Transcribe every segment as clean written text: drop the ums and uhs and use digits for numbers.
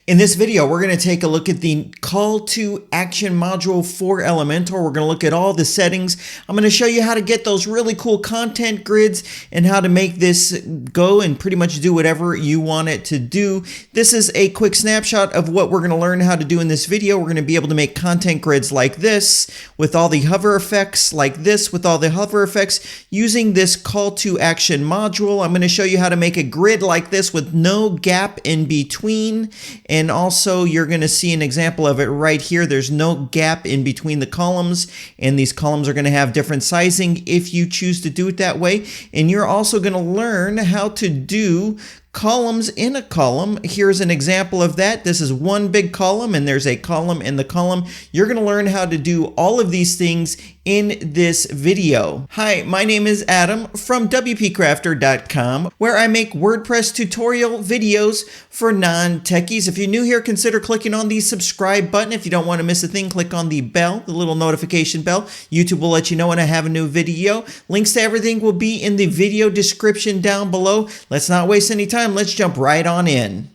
In this video, we're going to take a look at the call to action module for Elementor. We're going to look at all the settings. I'm going to show you how to get those really cool content grids and how to make this go and pretty much do whatever you want it to do. This is a quick snapshot of what we're going to learn how to do in this video. We're going to be able to make content grids like this with all the hover effects, like this with all the hover effects, using this call to action module. I'm going to show you how to make a grid like this with no gap in between. And also you're going to see an example of it right here. There's no gap in between the columns, and these columns are going to have different sizing if you choose to do it that way. And you're also going to learn how to do columns in a column. Here's an example of that. This is one big column and there's a column in the column. You're going to learn how to do all of these things in this video. Hi, my name is Adam from WPCrafter.com, where I make WordPress tutorial videos for non-techies. If you're new here, consider clicking on the subscribe button. If you don't want to miss a thing, click on the bell, the little notification bell. YouTube will let you know when I have a new video. Links to everything will be in the video description down below. Let's not waste any time. Let's jump right on in.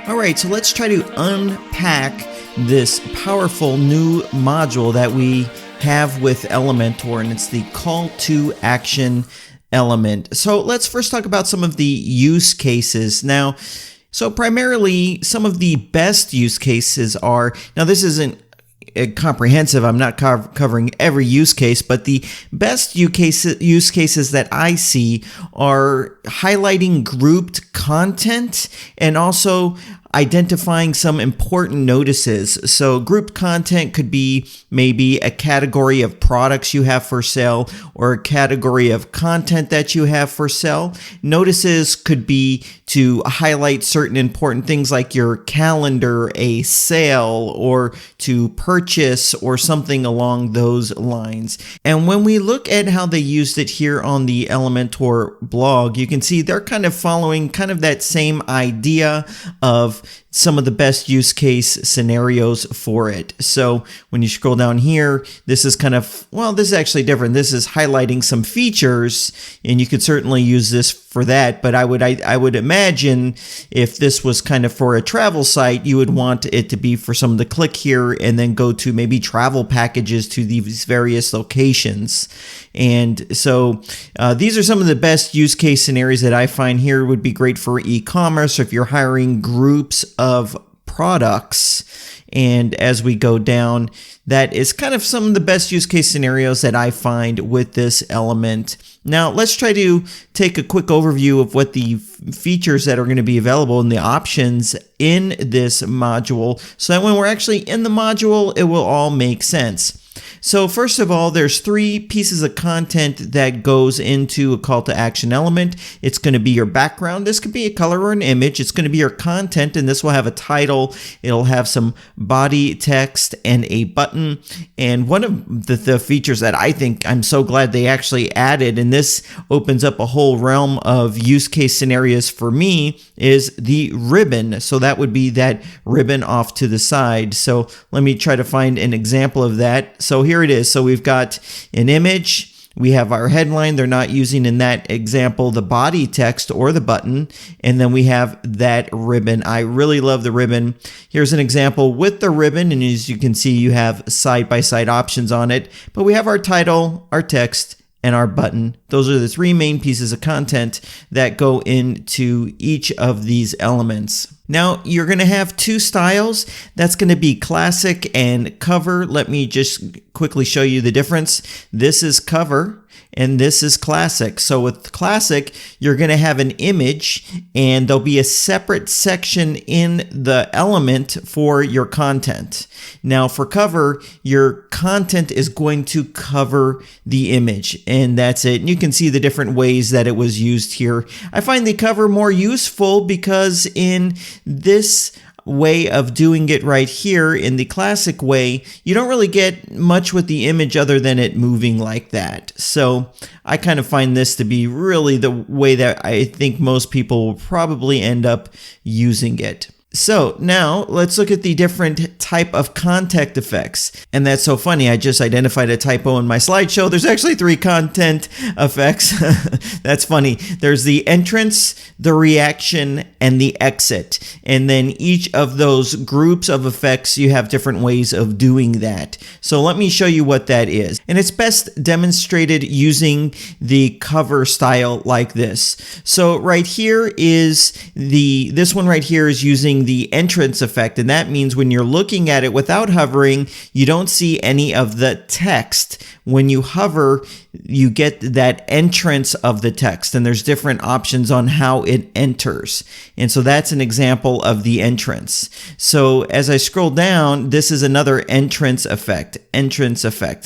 All right, so let's try to unpack this powerful new module that we have with Elementor, and it's the call to action element. So let's first talk about some of the use cases. Now, so primarily some of the best use cases are, now this isn't comprehensive, I'm not covering every use case, but the best use cases that I see are highlighting grouped content and also identifying some important notices. So grouped content could be maybe a category of products you have for sale or a category of content that you have for sale. Notices could be to highlight certain important things like your calendar, a sale, or to purchase or something along those lines. And when we look at how they used it here on the Elementor blog, you can see they're kind of following kind of that same idea of some of the best use case scenarios for it. So when you scroll down here, this is kind of, well, this is actually different. This is highlighting some features, and you could certainly use this for that. But I would imagine if this was kind of for a travel site, you would want it to be for someone to click here and then go to maybe travel packages to these various locations. And so these are some of the best use case scenarios that I find here would be great for e-commerce, or if you're hiring groups of products. And as we go down, that is kind of some of the best use case scenarios that I find with this element. Now, let's try to take a quick overview of what the features that are going to be available and the options in this module, so that when we're actually in the module, it will all make sense. So first of all, there's 3 pieces of content that goes into a call to action element. It's going to be your background. This could be a color or an image. It's going to be your content, and this will have a title. It'll have some body text and a button. And one of the features that I think I'm so glad they actually added, and this opens up a whole realm of use case scenarios for me, is the ribbon. So that would be that ribbon off to the side. So let me try to find an example of that. So here it is. So we've got an image, we have our headline. They're not using in that example the body text or the button, and then we have that ribbon. I really love the ribbon. Here's an example with the ribbon, and as you can see, you have side-by-side options on it, but we have our title, our text, and our button. Those are the 3 main pieces of content that go into each of these elements. Now, you're going to have 2 styles. That's going to be classic and cover. Let me just quickly show you the difference. This is cover and this is classic. So with classic, you're going to have an image and there'll be a separate section in the element for your content. Now for cover, your content is going to cover the image, and that's it. And you can see the different ways that it was used here. I find the cover more useful because in this way of doing it right here, in the classic way, you don't really get much with the image other than it moving like that. So I kind of find this to be really the way that I think most people will probably end up using it. So now let's look at the different type of content effects. And that's so funny. I just identified a typo in my slideshow. There's actually 3 content effects. That's funny. There's the entrance, the reaction, and the exit. And then each of those groups of effects, you have different ways of doing that. So let me show you what that is. And it's best demonstrated using the cover style like this. So right here is this one right here is using the entrance effect, and that means when you're looking at it without hovering, you don't see any of the text. When you hover, you get that entrance of the text, and there's different options on how it enters. And so that's an example of the entrance. So as I scroll down, this is another entrance effect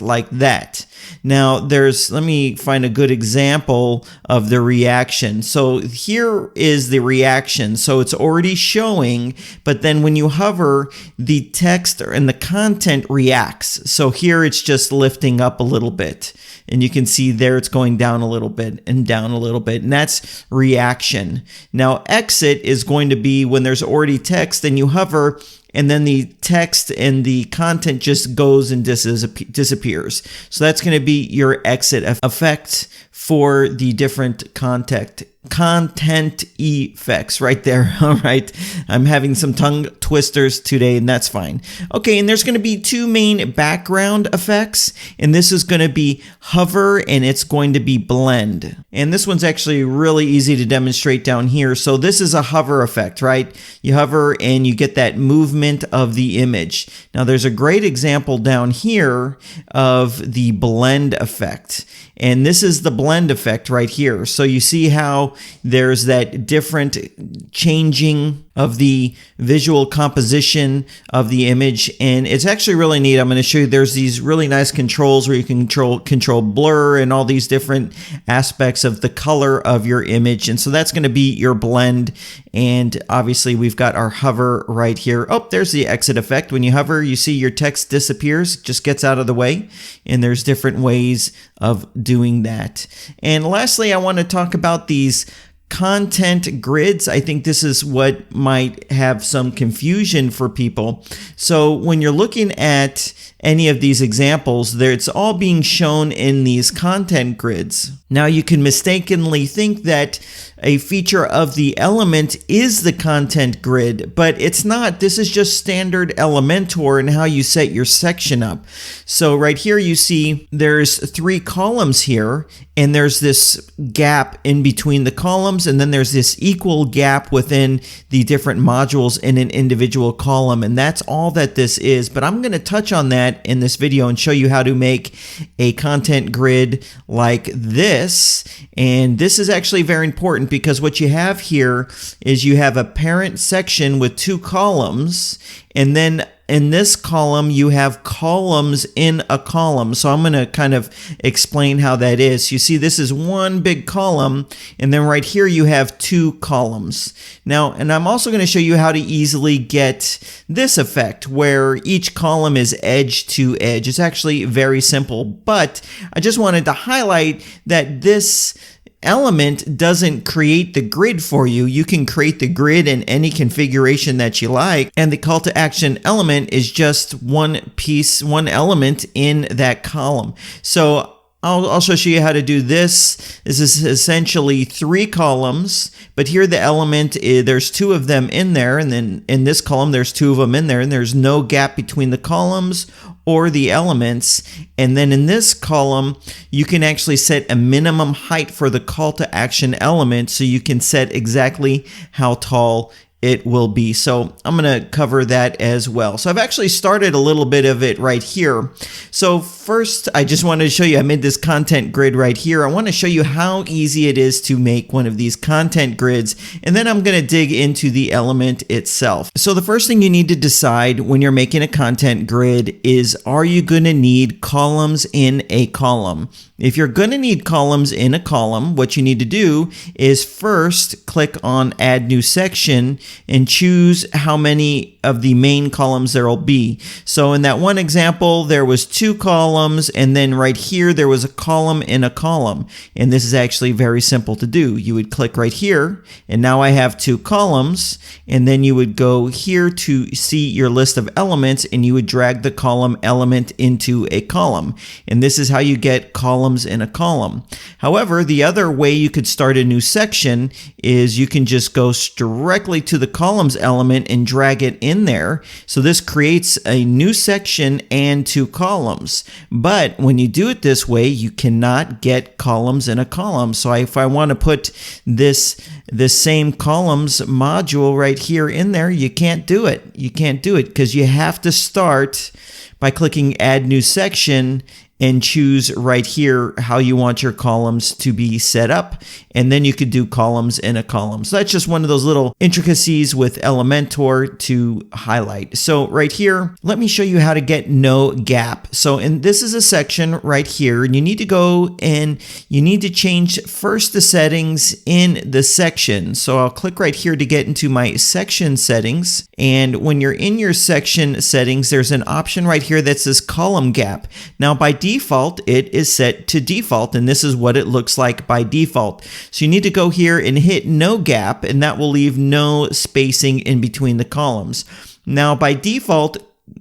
like that. Now let me find a good example of the reaction. So here is the reaction. So it's already showing, but then when you hover, the text and the content reacts. So here it's just lifting up a little bit. And you can see there it's going down a little bit and down a little bit. And that's reaction. Now exit is going to be when there's already text and you hover, and then the text and the content just goes and disappears. So that's going to be your exit effect for the different content effects right there. All right. I'm having some tongue twisters today, and that's fine. Okay. And there's going to be 2 main background effects, and this is going to be hover and it's going to be blend. And this one's actually really easy to demonstrate down here. So this is a hover effect, right? You hover and you get that movement of the image. Now there's a great example down here of the blend effect. And this is the blend effect right here. So you see how there's that different changing of the visual composition of the image, and it's actually really neat. I'm going to show you there's these really nice controls where you can control blur and all these different aspects of the color of your image. And so that's going to be your blend. And obviously we've got our hover right here. Oh, there's the exit effect. When you hover, you see your text disappears, just gets out of the way. And there's different ways of doing that. And lastly, I want to talk about these content grids. I think this is what might have some confusion for people. So when you're looking at any of these examples, it's all being shown in these content grids. Now you can mistakenly think that a feature of the element is the content grid, but it's not. This is just standard Elementor and how you set your section up. So right here you see there's 3 columns here, and there's this gap in between the columns, and then there's this equal gap within the different modules in an individual column, and that's all that this is. But I'm going to touch on that in this video and show you how to make a content grid like this. And this is actually very important, because what you have here is you have a parent section with 2 columns, and then in this column you have columns in a column. So I'm going to kind of explain how that is. You see, this is one big column, and then right here you have 2 columns. Now, and I'm also going to show you how to easily get this effect where each column is edge to edge. It's actually very simple, but I just wanted to highlight that this element doesn't create the grid for you. You can create the grid in any configuration that you like, and the call to action element is just one piece, one element in that column. So I'll also show you how to do this. This is essentially 3 columns, but here the element there's 2 of them in there, and then in this column there's 2 of them in there, and there's no gap between the columns or the elements. And then in this column you can actually set a minimum height for the call to action element, so you can set exactly how tall it will be. So I'm going to cover that as well. So I've actually started a little bit of it right here. So first, I just wanted to show you, I made this content grid right here. I want to show you how easy it is to make one of these content grids, and then I'm going to dig into the element itself. So the first thing you need to decide when you're making a content grid is, are you going to need columns in a column? If you're going to need columns in a column, what you need to do is first click on Add New Section, and choose how many of the main columns there will be. So in that one example, there was 2 columns, and then right here there was a column in a column. And this is actually very simple to do. You would click right here, and now I have 2 columns, and then you would go here to see your list of elements, and you would drag the column element into a column. And this is how you get columns in a column. However, the other way you could start a new section is you can just go directly to the columns element and drag it in there. So this creates a new section and 2 columns. But when you do it this way, you cannot get columns in a column. So if I want to put this same columns module right here in there, you can't do it. You can't do it because you have to start by clicking Add New Section and choose right here how you want your columns to be set up, and then you could do columns in a column. So that's just one of those little intricacies with Elementor to highlight. So right here, let me show you how to get no gap. So this is a section right here, and you need to go and you need to change first the settings in the section. So I'll click right here to get into my section settings, and when you're in your section settings, there's an option right here that says column gap. Now by default, it is set to default, and this is what it looks like by default. So you need to go here and hit no gap, and that will leave no spacing in between the columns. Now by default,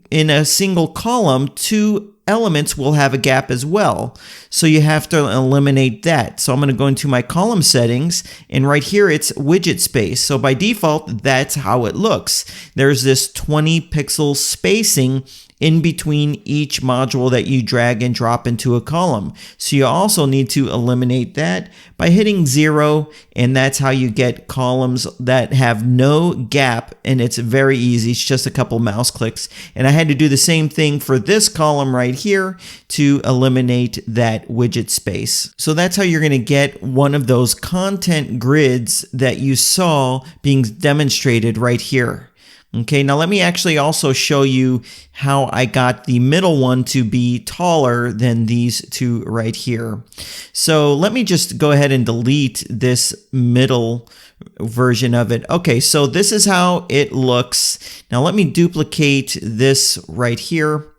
in a single column, 2 elements will have a gap as well. So you have to eliminate that. So I'm going to go into my column settings, and right here it's widget space. So by default, that's how it looks. There's this 20 pixel spacing in between each module that you drag and drop into a column. So you also need to eliminate that by hitting 0, and that's how you get columns that have no gap, and it's very easy. It's just a couple mouse clicks. And I had to do the same thing for this column right here to eliminate that widget space. So that's how you're going to get one of those content grids that you saw being demonstrated right here. Okay, now let me actually also show you how I got the middle one to be taller than these 2 right here. So let me just go ahead and delete this middle version of it. Okay, so this is how it looks. Now let me duplicate this right here.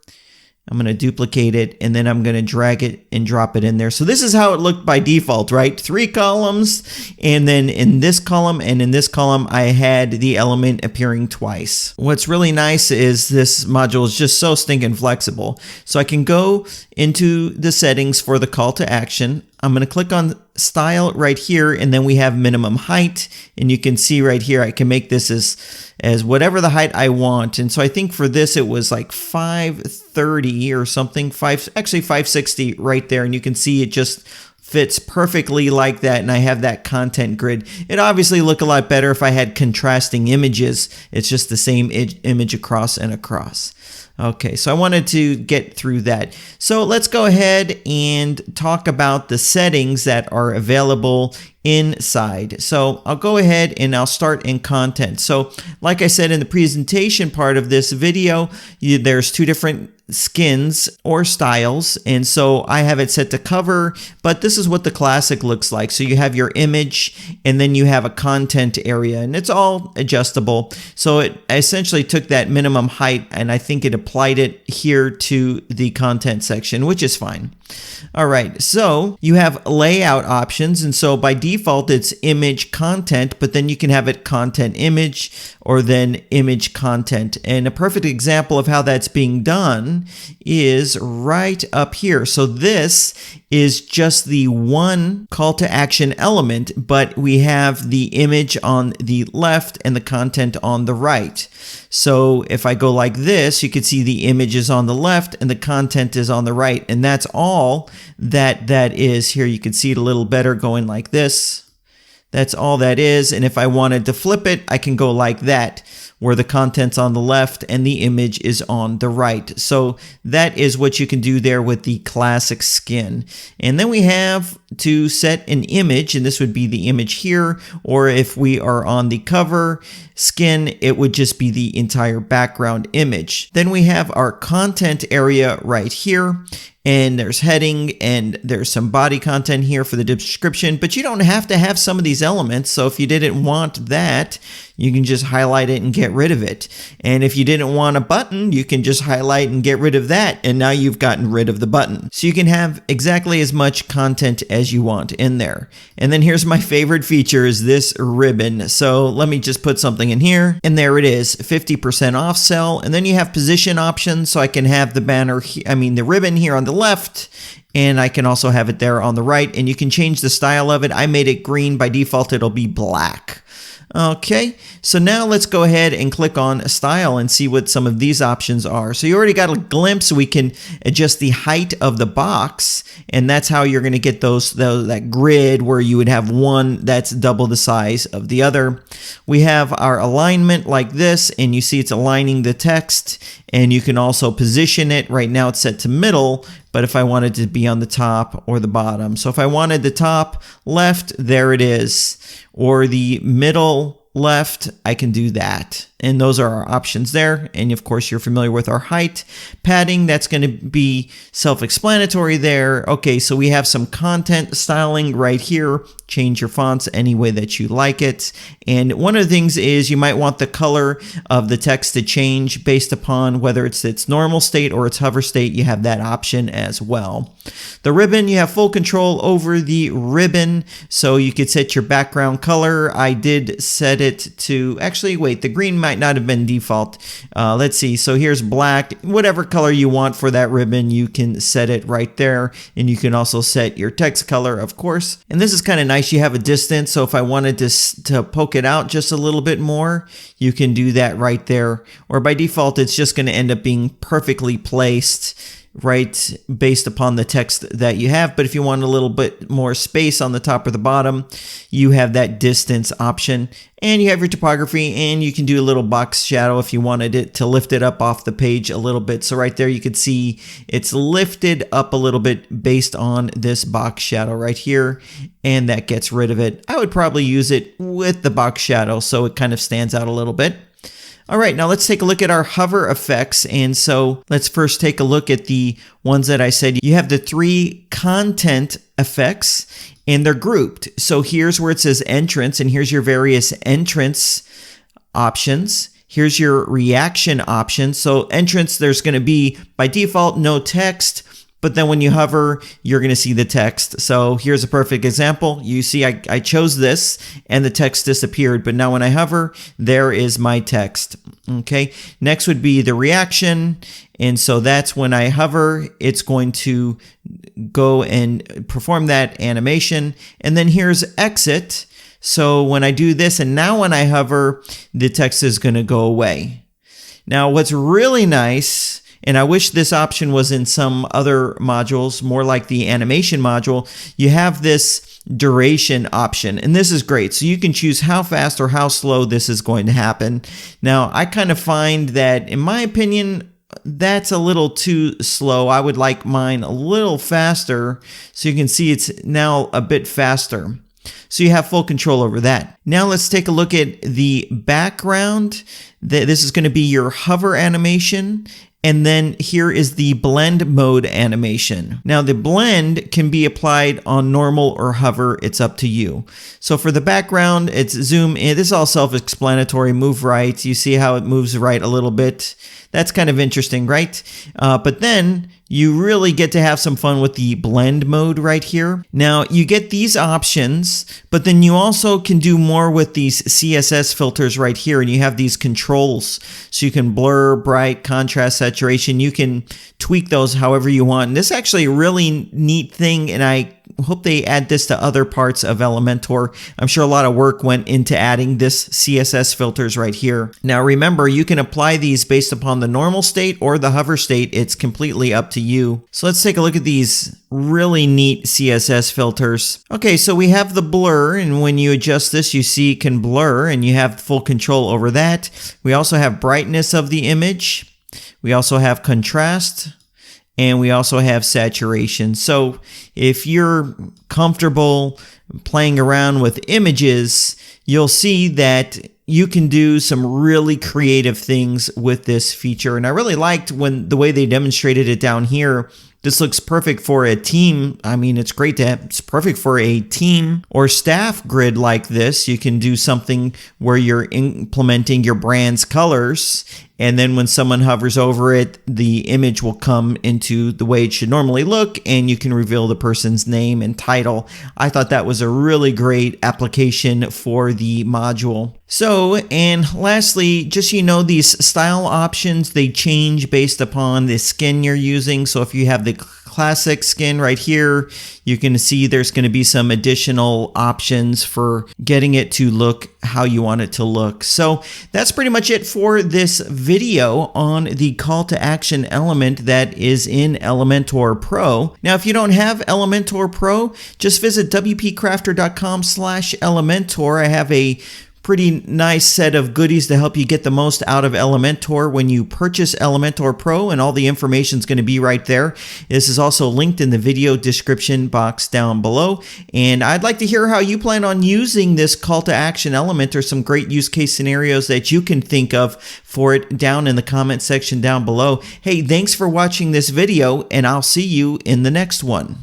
I'm going to duplicate it, and then I'm going to drag it and drop it in there. So this is how it looked by default, right? 3 columns, and then in this column and in this column, I had the element appearing twice. What's really nice is this module is just so stinking flexible. So I can go into the settings for the call to action. I'm going to click on style right here, and then we have minimum height, and you can see right here I can make this as whatever the height I want. And so I think for this it was like 530 or something, actually 560 right there, and you can see it just fits perfectly like that, and I have that content grid. It'd obviously look a lot better if I had contrasting images. It's just the same image across and across. Okay, so I wanted to get through that. So let's go ahead and talk about the settings that are available inside. So I'll go ahead and I'll start in content. So like I said in the presentation part of this video, there's 2 different skins or styles, and so I have it set to cover, but this is what the classic looks like. So you have your image, and then you have a content area, and it's all adjustable. So it essentially took that minimum height, and I think it applied it here to the content section, which is fine. All right, so you have layout options, and so by default it's image content, but then you can have it content image or then image content. And a perfect example of how that's being done is right up here. So this is just the one call to action element, but we have the image on the left and the content on the right. So if I go like this, you can see the image is on the left and the content is on the right, and that's all that is here. You can see it a little better going like this. That's all that is. And if I wanted to flip it, I can go like that, where the content's on the left and the image is on the right. So that is what you can do there with the classic skin. And then we have to set an image, and this would be the image here, or if we are on the cover skin, it would just be the entire background image. Then we have our content area right here. and there's heading, and there's some body content here for the description, but you don't have to have some of these elements. So if you didn't want that, you can just highlight it and get rid of it. And if you didn't want a button, you can just highlight and get rid of that, and now you've gotten rid of the button. So you can have exactly as much content as you want in there. And then here's my favorite feature, is this ribbon. So let me just put something in here, and there it is, 50% off sale. And then you have position options, so I can have the banner, the ribbon here on the left, and I can also have it there on the right, and you can change the style of it. I made it green. By default, it'll be black. Okay, so now let's go ahead and click on style and see what some of these options are. So you already got a glimpse. We can adjust the height of the box, and that's how you're going to get that grid where you would have one that's double the size of the other. We have our alignment like this, and you see it's aligning the text, and you can also position it. Right now it's set to middle, but if I wanted to be on the top or the bottom. So if I wanted the top left, there it is, or the middle left, I can do that. And those are our options there. And of course, you're familiar with our height. Padding, that's going to be self-explanatory there. Okay, so we have some content styling right here. Change your fonts any way that you like it. And one of the things is you might want the color of the text to change based upon whether it's its normal state or its hover state. You have that option as well. The ribbon, you have full control over the ribbon. So you could set your background color. I did set it to, actually, wait, the green might not have been default. Let's see. So here's black. Whatever color you want for that ribbon, you can set it right there. And you can also set your text color, of course. And this is kind of nice. You have a distance. So if I wanted to poke it out just a little bit more, you can do that right there. Or by default, it's just going to end up being perfectly placed right based upon the text that you have. But if you want a little bit more space on the top or the bottom, you have that distance option, and you have your typography, and you can do a little box shadow if you wanted it to lift it up off the page a little bit. So right there you can see it's lifted up a little bit based on this box shadow right here, and that gets rid of it. I would probably use it with the box shadow so it kind of stands out a little bit. All right, now let's take a look at our hover effects. And so let's first take a look at the ones that I said. You have the 3 content effects, and they're grouped. So here's where it says entrance, and here's your various entrance options. Here's your reaction options. So entrance, there's going to be, by default, no text. But then when you hover, you're going to see the text. So here's a perfect example. You see I chose this and the text disappeared. But now when I hover, there is my text. Okay. Next would be the reaction. And so that's when I hover, it's going to go and perform that animation. And then here's exit. So when I do this and now when I hover, the text is going to go away. Now what's really nice, and I wish this option was in some other modules, more like the animation module, you have this duration option, and this is great. So you can choose how fast or how slow this is going to happen. Now, I kind of find that, in my opinion, that's a little too slow. I would like mine a little faster, so you can see it's now a bit faster. So you have full control over that. Now let's take a look at the background. This is going to be your hover animation. And then here is the blend mode animation. Now the blend can be applied on normal or hover. It's up to you. So for the background, it's zoom in. This is all self-explanatory. Move right. You see how it moves right a little bit. That's kind of interesting, right? But then you really get to have some fun with the blend mode right here. Now you get these options, but then you also can do more with these CSS filters right here, and you have these controls. So you can blur, bright, contrast, saturation. You can tweak those however you want. And this is actually a really neat thing, and I hope they add this to other parts of Elementor. I'm sure a lot of work went into adding this CSS filters right here. Now remember, you can apply these based upon the normal state or the hover state. It's completely up to you. So let's take a look at these really neat CSS filters. Okay, so we have the blur, and when you adjust this, you see it can blur, and you have full control over that. We also have brightness of the image. We also have contrast. And we also have saturation. So if you're comfortable playing around with images, you'll see that you can do some really creative things with this feature. And I really liked the way they demonstrated it down here. This looks perfect for a team. I mean, it's great to have, it's perfect for a team or staff grid like this. You can do something where you're implementing your brand's colors, and then when someone hovers over it, the image will come into the way it should normally look, and you can reveal the person's name and title. I thought that was a really great application for the module. So, and lastly, just so you know, these style options, they change based upon the skin you're using. So if you have the classic skin right here, you can see there's going to be some additional options for getting it to look how you want it to look. So that's pretty much it for this video on the call to action element that is in Elementor Pro. Now, if you don't have Elementor Pro, just visit WPCrafter.com/Elementor. I have a pretty nice set of goodies to help you get the most out of Elementor when you purchase Elementor Pro, and all the information is going to be right there. This is also linked in the video description box down below, and I'd like to hear how you plan on using this call to action element, or some great use case scenarios that you can think of for it down in the comment section down below. Hey, thanks for watching this video, and I'll see you in the next one.